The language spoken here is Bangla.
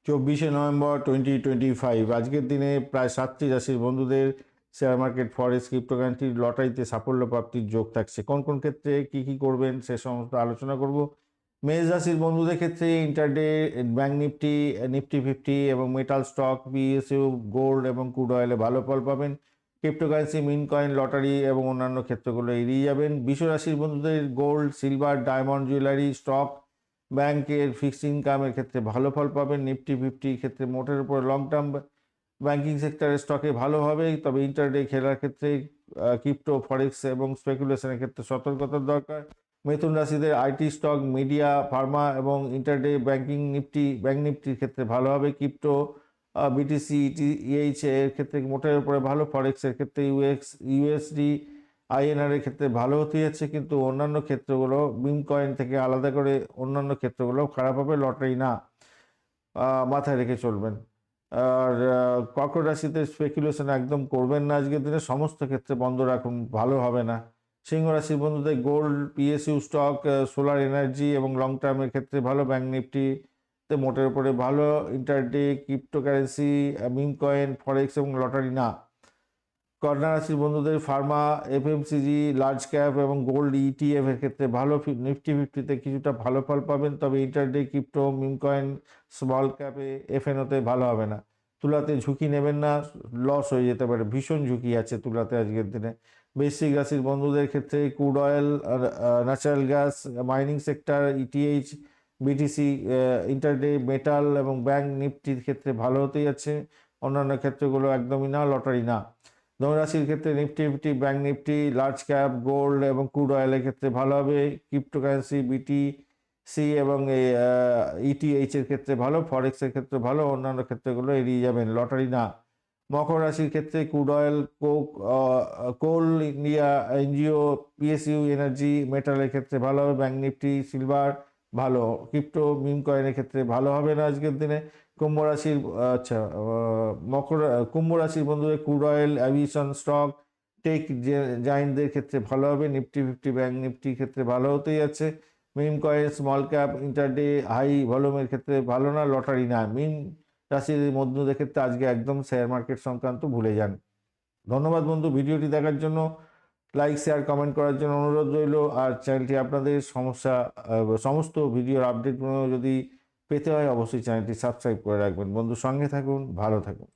24 নভেম্বর 2025 আজকের দিনে প্রায় 7টি রাশির বন্ধুদের শেয়ার মার্কেট, ফরেক্স, ক্রিপ্টোকারেন্সির লটারিতে সাফল্য প্রাপ্তির যোগ থাকছে। কোন কোন ক্ষেত্রে কি কি করবেন সে সমস্ত আলোচনা করব। মেষ রাশির বন্ধুদের ক্ষেত্রে ইন্টারডে ব্যাংক নিফটি, নিফটি 50 এবং মেটাল স্টক, পিএসইউ, গোল্ড এবং ক্রুড অয়েলে ভালো ফল পাবেন। ক্রিপ্টোকারেন্সি, মিন কয়েন, লটারি এবং অন্যান্য ক্ষেত্রগুলো এড়িয়ে যাবেন। বৃষ রাশির বন্ধুদের gold, silver, diamond, jewellery, stock, ব্যাংকের ফিক্সড ইনকামের ক্ষেত্রে ভালো ফল পাবেন। নিফটি 50 ক্ষেত্রে মোটের উপর লং টার্ম ব্যাংকিং সেক্টরের স্টকে ভালো হবে, তবে ইন্টারডে খেলার ক্ষেত্রে ক্রিপ্টো, ফরেক্স এবং স্পেকুলেশনের ক্ষেত্রে সতর্কতার দরকার। মিথুন রাশিদের আইটি স্টক, মিডিয়া, ফার্মা এবং ইন্টারডে ব্যাংক নিফটির ক্ষেত্রে ভালো হবে। ক্রিপ্টো, বিটিসি, ইএইচ এর ক্ষেত্রে মোটের উপরে ভালো। ফরেক্সের ক্ষেত্রে ইউএসডি, আইএনআর এর ক্ষেত্রে ভালো হতে যাচ্ছে, কিন্তু অন্যান্য ক্ষেত্রগুলো মিম কয়েন থেকে আলাদা করে অন্যান্য ক্ষেত্রগুলো খারাপ হবে, লটারি না, মাথায় রেখে চলবেন। আর কর্কট রাশিতে স্পেকুলেশন একদম করবেন না, আজকের দিনে সমস্ত ক্ষেত্রে বন্ধ রাখুন, ভালো হবে না। সিংহ রাশির বন্ধুদের gold, PSU stock, solar energy এবং লং টার্মের ক্ষেত্রে ভালো। ব্যাংক নিফটিতে মোটের উপরে ভালো। ইন্টারডে, ক্রিপ্টোকারেন্সি, মিম কয়েন, ফরেক্স এবং লটারি না। কন্যা রাশির বন্ধুদের ফার্মা, এফএমসিজি, লার্জ ক্যাপ এবং গোল্ড ইটিএফ এর ক্ষেত্রে ভালো। নিফটি 50তে কিছুটা ভালো ফল পাবেন, তবে intraday, crypto, meme coin, small ক্যাপে, এফএনওতে ভালো হবে না। তুলাতে ঝুঁকি নেবেন না, লস হয়ে যেতে পারে, ভীষণ ঝুঁকি আছে তুলাতে আজকের দিনে। বৃশ্চিক রাশির বন্ধুদের ক্ষেত্রে crude oil, natural gas, mining sector, ETH, BTC, intraday, metal এবং ব্যাংক নিফটির ক্ষেত্রে ভালো হতে যাচ্ছে। অন্যান্য ক্ষেত্রগুলো একদমই না, লটারি না। ধনুরাশির ক্ষেত্রে Nifty 50, bank Nifty, large cap, gold এবং ক্রুড অয়েলের ক্ষেত্রে ভালো হবে। ক্রিপ্টোকারেন্সি, বিটিসি এবং ইটিএইচ এর ক্ষেত্রে ভালো। ফরেক্সের ক্ষেত্রে ভালো, অন্যান্য ক্ষেত্রগুলো এড়িয়ে যাবেন, লটারি না। মকর রাশির ক্ষেত্রে ক্রুড অয়েল, কোল ইন্ডিয়া, এনজিও, পিএসইউ, এনার্জি, মেটালের ক্ষেত্রে ভালো হবে। ব্যাংক নিফটি, সিলভার ভালো। ক্রিপ্টো, মিম কয়েনের ক্ষেত্রে ভালো হবে না আজকের দিনে। কুম্ভ রাশির আচ্ছা কুম্ভ রাশির বন্ধুদের crude oil, aviation, stock, tech জায়েন্টদের ক্ষেত্রে ভালো হবে। নিফটি 50, ব্যাংক নিফটির ক্ষেত্রে ভালো হতেই যাচ্ছে। Meme coin, small cap, intraday, high ভলিউমের ক্ষেত্রে ভালো না, লটারি না। মিন রাশির বন্ধুদের ক্ষেত্রে আজকে একদম শেয়ার মার্কেট সংক্রান্ত ভুলে যান। ধন্যবাদ বন্ধু, ভিডিওটি দেখার জন্য। লাইক, শেয়ার, কমেন্ট করার জন্য অনুরোধ রইল। আর চ্যানেলটি আপনাদের সমস্ত ভিডিওর আপডেটগুলো যদি পেতে হয় অবশ্যই চ্যানেলটি সাবস্ক্রাইব করে রাখবেন। বন্ধু, সঙ্গে থাকুন, ভালো থাকুন।